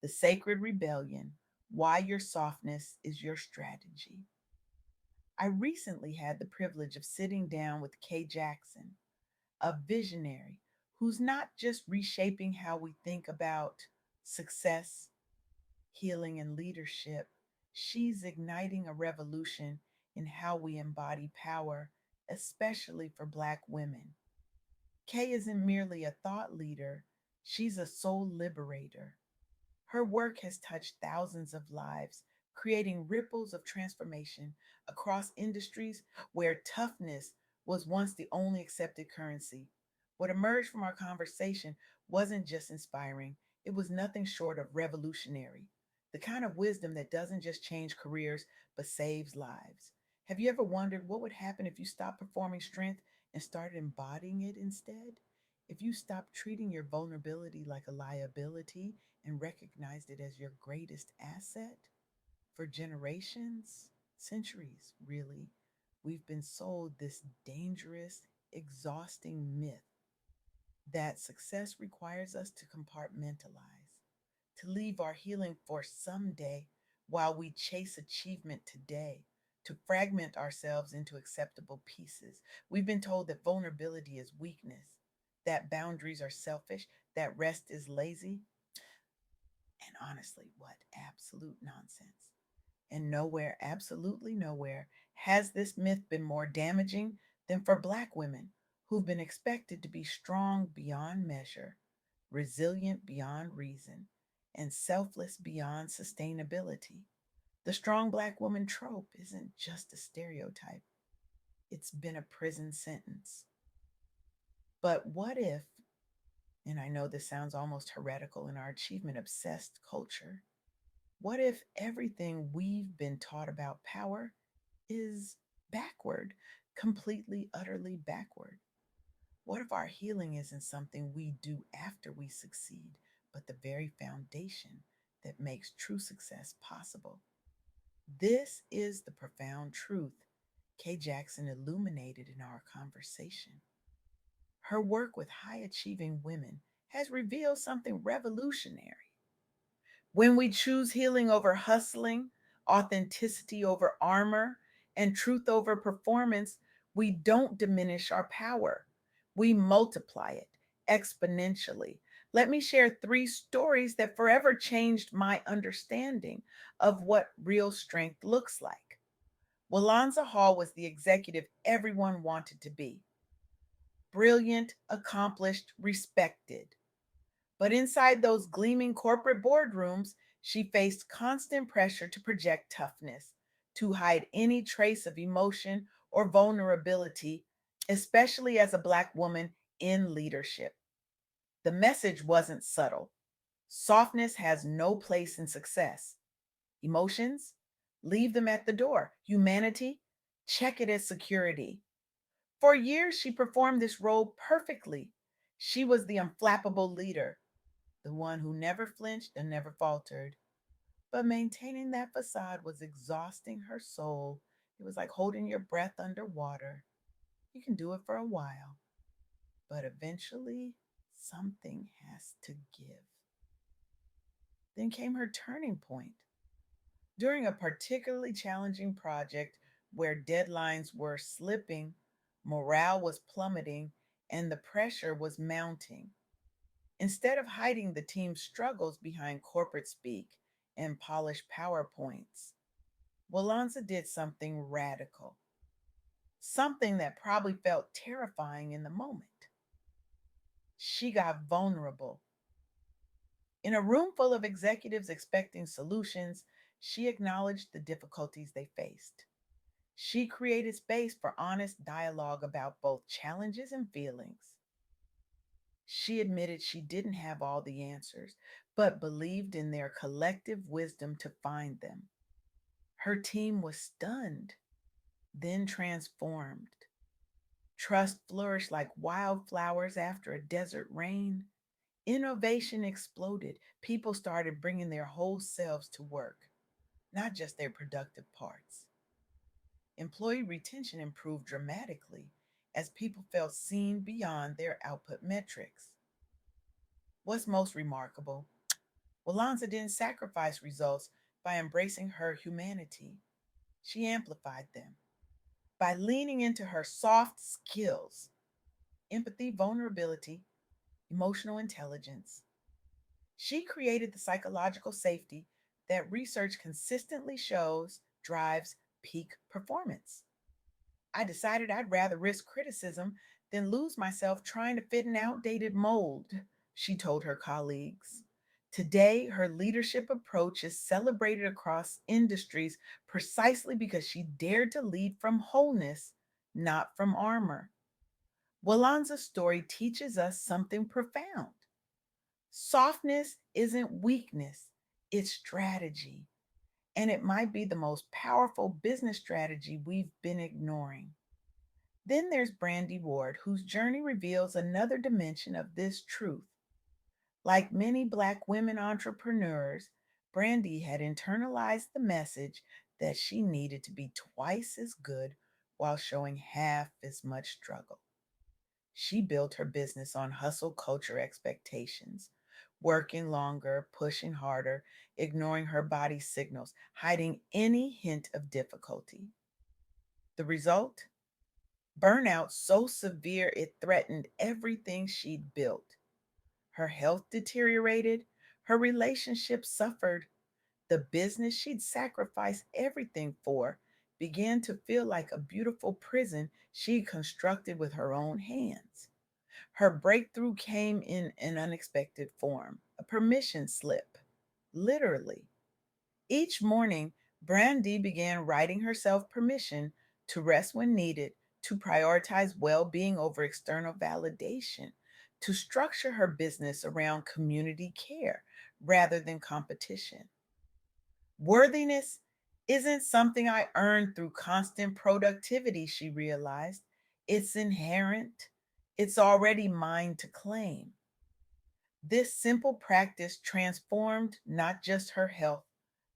The Sacred Rebellion: Why Your Softness is Your Strategy. I recently had the privilege of sitting down with Kaye Jackson, a visionary who's not just reshaping how we think about success, healing, and leadership. She's igniting a revolution in how we embody power, especially for Black women. Kay isn't merely a thought leader, she's a soul liberator. Her work has touched thousands of lives, creating ripples of transformation across industries where toughness was once the only accepted currency. What emerged from our conversation wasn't just inspiring, it was nothing short of revolutionary. The kind of wisdom that doesn't just change careers, but saves lives. Have you ever wondered what would happen if you stopped performing strength and started embodying it instead? If you stopped treating your vulnerability like a liability and recognized it as your greatest asset? For generations, centuries, really, we've been sold this dangerous, exhausting myth that success requires us to compartmentalize, to leave our healing for someday while we chase achievement today, to fragment ourselves into acceptable pieces. We've been told that vulnerability is weakness, that boundaries are selfish, that rest is lazy, and honestly, what absolute nonsense. And nowhere, absolutely nowhere, has this myth been more damaging than for Black women who've been expected to be strong beyond measure, resilient beyond reason, and selfless beyond sustainability. The strong Black woman trope isn't just a stereotype, it's been a prison sentence. But what if, and I know this sounds almost heretical in our achievement obsessed culture, what if everything we've been taught about power is backward, completely, utterly backward? What if our healing isn't something we do after we succeed, but the very foundation that makes true success possible? This is the profound truth Kaye Jackson illuminated in our conversation. Her work with high achieving women has revealed something revolutionary. When we choose healing over hustling, authenticity over armor, and truth over performance, we don't diminish our power. We multiply it exponentially. Let me share three stories that forever changed my understanding of what real strength looks like. Walanza Hall was the executive everyone wanted to be: brilliant, accomplished, respected. But inside those gleaming corporate boardrooms, she faced constant pressure to project toughness, to hide any trace of emotion or vulnerability, especially as a Black woman in leadership. The message wasn't subtle. Softness has no place in success. Emotions? Leave them at the door. Humanity? Check it as security. For years, she performed this role perfectly. She was the unflappable leader, the one who never flinched and never faltered. But maintaining that facade was exhausting her soul. It was like holding your breath underwater. You can do it for a while, but eventually something has to give. Then came her turning point. During a particularly challenging project where deadlines were slipping, morale was plummeting, and the pressure was mounting. Instead of hiding the team's struggles behind corporate speak and polished PowerPoints, Walanza did something radical, something that probably felt terrifying in the moment. She got vulnerable. In a room full of executives expecting solutions, she acknowledged the difficulties they faced. She created space for honest dialogue about both challenges and feelings. She admitted she didn't have all the answers, but believed in their collective wisdom to find them. Her team was stunned, then transformed. Trust flourished like wildflowers after a desert rain. Innovation exploded. People started bringing their whole selves to work, not just their productive parts. Employee retention improved dramatically as people felt seen beyond their output metrics. What's most remarkable? Walanza didn't sacrifice results by embracing her humanity. She amplified them by leaning into her soft skills: empathy, vulnerability, emotional intelligence. She created the psychological safety that research consistently shows drives peak performance. I decided I'd rather risk criticism than lose myself trying to fit an outdated mold, she told her colleagues. Today, her leadership approach is celebrated across industries precisely because she dared to lead from wholeness, not from armor. Walanza's story teaches us something profound. Softness isn't weakness, it's strategy. And it might be the most powerful business strategy we've been ignoring. Then there's Brandy Ward, whose journey reveals another dimension of this truth. Like many Black women entrepreneurs, Brandy had internalized the message that she needed to be twice as good while showing half as much struggle. She built her business on hustle culture expectations, working longer, pushing harder, ignoring her body's signals, hiding any hint of difficulty. The result? Burnout so severe it threatened everything she'd built. Her health deteriorated, her relationships suffered, the business she'd sacrificed everything for began to feel like a beautiful prison she'd constructed with her own hands. Her breakthrough came in an unexpected form, a permission slip, literally. Each morning, Brandy began writing herself permission to rest when needed, to prioritize well being over external validation, to structure her business around community care rather than competition. Worthiness isn't something I earn through constant productivity, she realized. It's inherent, it's already mine to claim. This simple practice transformed not just her health,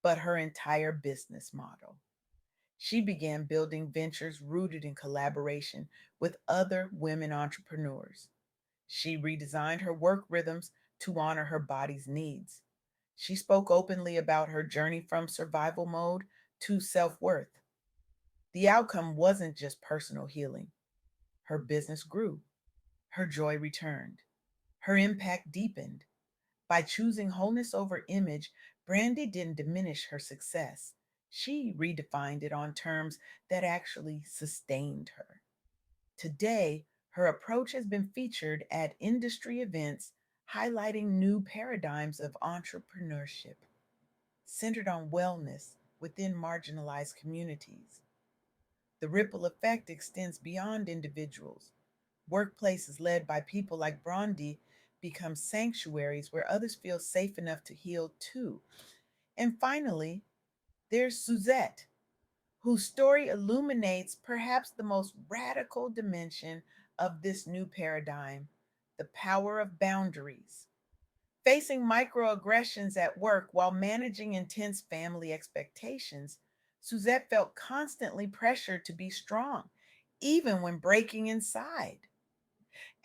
but her entire business model. She began building ventures rooted in collaboration with other women entrepreneurs. She redesigned her work rhythms to honor her body's needs. She spoke openly about her journey from survival mode to self worth. The outcome wasn't just personal healing. Her business grew, her joy returned, her impact deepened. By choosing wholeness over image, Brandy didn't diminish her success. She redefined it on terms that actually sustained her. Today, her approach has been featured at industry events highlighting new paradigms of entrepreneurship centered on wellness within marginalized communities. The ripple effect extends beyond individuals. Workplaces led by people like Brandy become sanctuaries where others feel safe enough to heal too. And finally, there's Suzette, whose story illuminates perhaps the most radical dimension of this new paradigm: the power of boundaries. Facing microaggressions at work while managing intense family expectations, Suzette felt constantly pressured to be strong, even when breaking inside.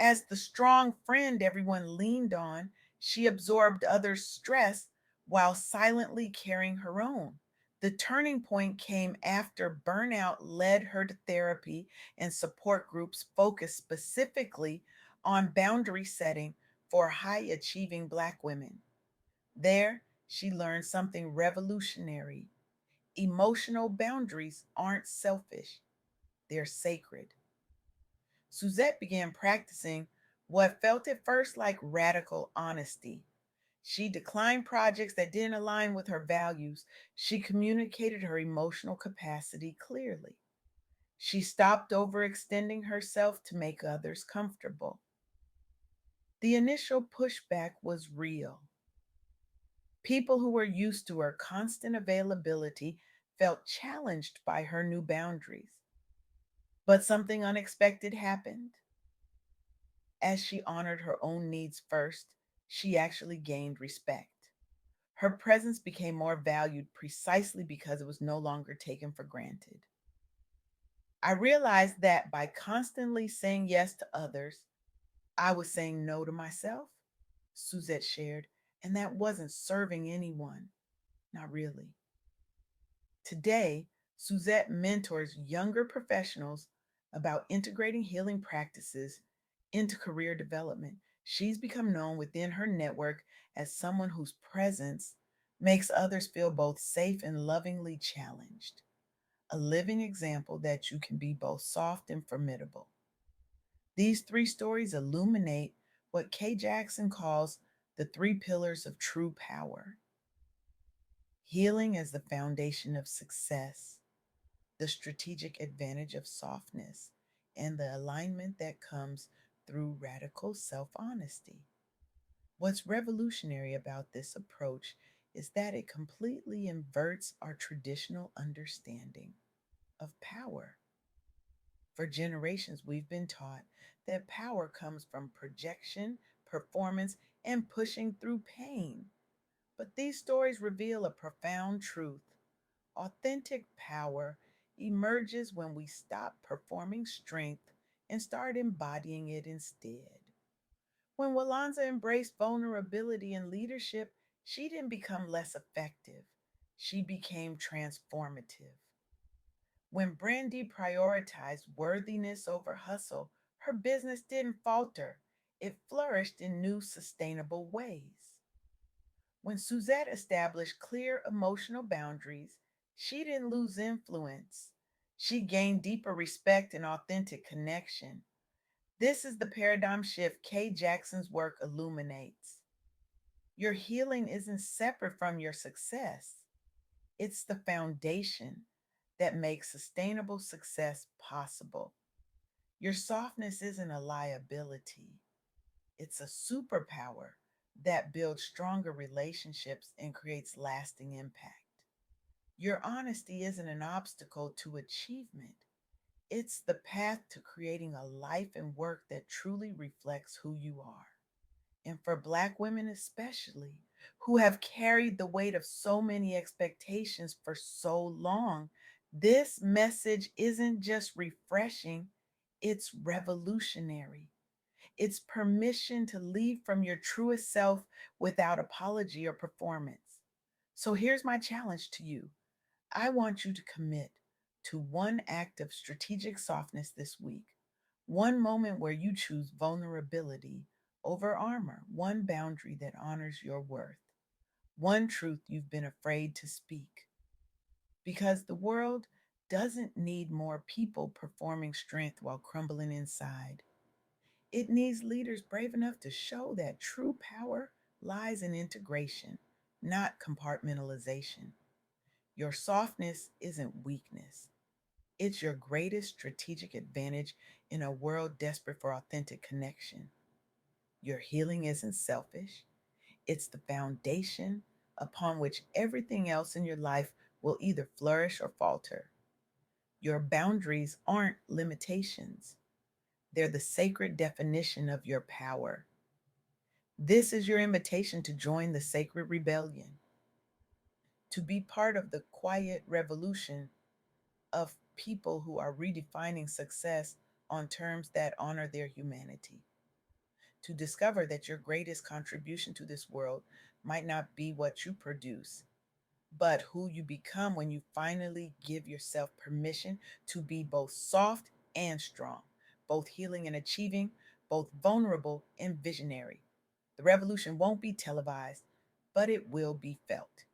As the strong friend everyone leaned on, she absorbed others' stress while silently carrying her own. The turning point came after burnout led her to therapy and support groups focused specifically on boundary setting for high achieving Black women. There, she learned something revolutionary: emotional boundaries aren't selfish, they're sacred. Suzette began practicing what felt at first like radical honesty. She declined projects that didn't align with her values. She communicated her emotional capacity clearly. She stopped overextending herself to make others comfortable. The initial pushback was real. People who were used to her constant availability felt challenged by her new boundaries. But something unexpected happened. As she honored her own needs first, she actually gained respect. Her presence became more valued precisely because it was no longer taken for granted. I realized that by constantly saying yes to others, I was saying no to myself, Suzette shared. And that wasn't serving anyone, not really. Today, Suzette mentors younger professionals about integrating healing practices into career development. She's become known within her network as someone whose presence makes others feel both safe and lovingly challenged, a living example that you can be both soft and formidable. These three stories illuminate what Kaye Jackson calls the three pillars of true power: healing as the foundation of success, the strategic advantage of softness, and the alignment that comes through radical self honesty. What's revolutionary about this approach is that it completely inverts our traditional understanding of power. For generations, we've been taught that power comes from projection, performance, and pushing through pain. But these stories reveal a profound truth. Authentic power emerges when we stop performing strength and start embodying it instead. When Walanza embraced vulnerability in leadership, she didn't become less effective, she became transformative. When Brandy prioritized worthiness over hustle, her business didn't falter, it flourished in new sustainable ways. When Suzette established clear emotional boundaries, she didn't lose influence. She gained deeper respect and authentic connection. This is the paradigm shift Kaye Jackson's work illuminates. Your healing isn't separate from your success, it's the foundation that makes sustainable success possible. Your softness isn't a liability, it's a superpower that builds stronger relationships and creates lasting impact. Your honesty isn't an obstacle to achievement, it's the path to creating a life and work that truly reflects who you are. And for Black women, especially, who have carried the weight of so many expectations for so long, this message isn't just refreshing, it's revolutionary. It's permission to lead from your truest self without apology or performance. So here's my challenge to you: I want you to commit to one act of strategic softness this week, one moment where you choose vulnerability over armor, one boundary that honors your worth, one truth you've been afraid to speak. Because the world doesn't need more people performing strength while crumbling inside. It needs leaders brave enough to show that true power lies in integration, not compartmentalization. Your softness isn't weakness, it's your greatest strategic advantage in a world desperate for authentic connection. Your healing isn't selfish, it's the foundation upon which everything else in your life will either flourish or falter. Your boundaries aren't limitations, they're the sacred definition of your power. This is your invitation to join the sacred rebellion, to be part of the quiet revolution of people who are redefining success on terms that honor their humanity, to discover that your greatest contribution to this world might not be what you produce, but who you become when you finally give yourself permission to be both soft and strong, both healing and achieving, both vulnerable and visionary. The revolution won't be televised, but it will be felt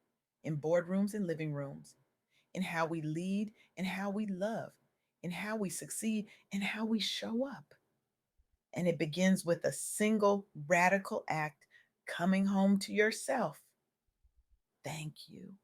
in boardrooms and living rooms, in how we lead and how we love, in how we succeed and how we show up. And it begins with a single radical act: coming home to yourself. Thank you.